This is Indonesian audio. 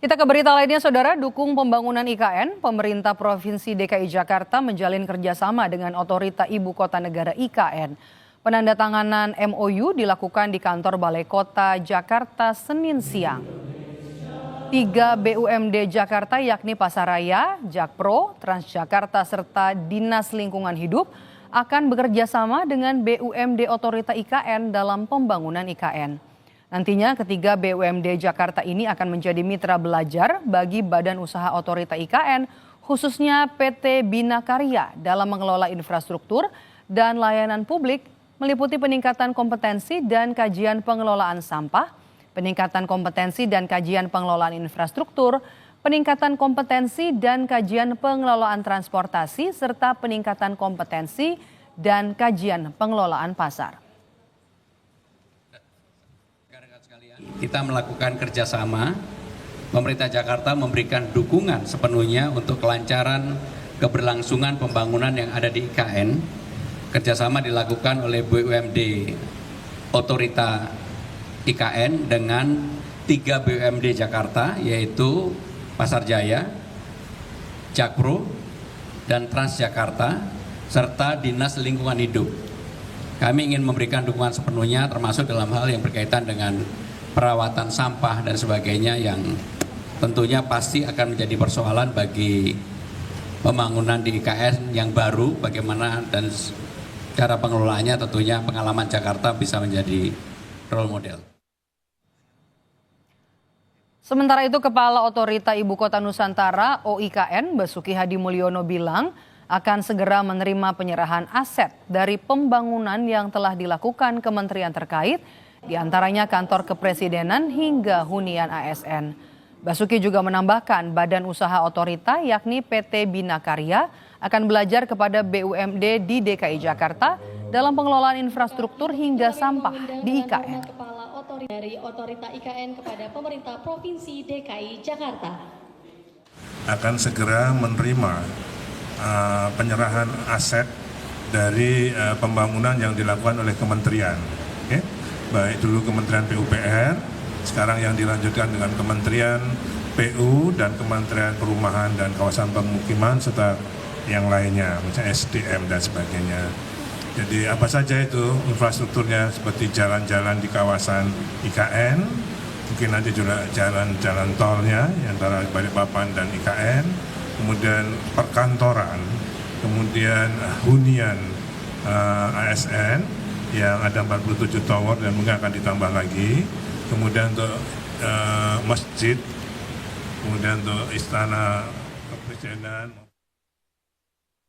Kita ke berita lainnya, Saudara. Dukung pembangunan IKN, pemerintah Provinsi DKI Jakarta menjalin kerjasama dengan Otorita Ibu Kota Negara IKN. Penandatanganan MOU dilakukan di kantor Balai Kota Jakarta Senin siang. 3 BUMD Jakarta yakni Pasaraya, Jakpro, Transjakarta serta Dinas Lingkungan Hidup akan bekerja sama dengan BUMD Otorita IKN dalam pembangunan IKN. Nantinya ketiga BUMD Jakarta ini akan menjadi mitra belajar bagi Badan Usaha Otorita IKN, khususnya PT Bina Karya dalam mengelola infrastruktur dan layanan publik, meliputi peningkatan kompetensi dan kajian pengelolaan sampah, peningkatan kompetensi dan kajian pengelolaan infrastruktur, peningkatan kompetensi dan kajian pengelolaan transportasi, serta peningkatan kompetensi dan kajian pengelolaan pasar. Kita melakukan kerjasama, pemerintah Jakarta memberikan dukungan sepenuhnya untuk kelancaran keberlangsungan pembangunan yang ada di IKN. Kerjasama dilakukan oleh BUMD Otorita IKN dengan 3 BUMD Jakarta, yaitu Pasarjaya, Jakpro, dan Transjakarta, serta Dinas Lingkungan Hidup. Kami ingin memberikan dukungan sepenuhnya termasuk dalam hal yang berkaitan dengan perawatan sampah dan sebagainya yang tentunya pasti akan menjadi persoalan bagi pembangunan di IKN yang baru, bagaimana dan cara pengelolaannya. Tentunya pengalaman Jakarta bisa menjadi role model. Sementara itu, Kepala Otorita Ibu Kota Nusantara OIKN Basuki Hadi Mulyono bilang akan segera menerima penyerahan aset dari pembangunan yang telah dilakukan kementerian terkait, di antaranya kantor kepresidenan hingga hunian ASN. Basuki juga menambahkan Badan Usaha Otorita yakni PT Bina Karya akan belajar kepada BUMD di DKI Jakarta dalam pengelolaan infrastruktur hingga sampah di IKN. Dari Otorita IKN kepada pemerintah Provinsi DKI Jakarta akan segera menerima penyerahan aset dari pembangunan yang dilakukan oleh kementerian. Okay? Baik dulu Kementerian PUPR, sekarang yang dilanjutkan dengan Kementerian PU dan Kementerian Perumahan dan Kawasan Pemukiman serta yang lainnya, misalnya SDM dan sebagainya. Jadi apa saja itu infrastrukturnya, seperti jalan-jalan di kawasan IKN, mungkin nanti juga jalan-jalan tolnya antara Balikpapan dan IKN, kemudian perkantoran, kemudian hunian ASN yang ada 47 tower dan mungkin akan ditambah lagi, kemudian untuk masjid, kemudian untuk istana kepresidenan.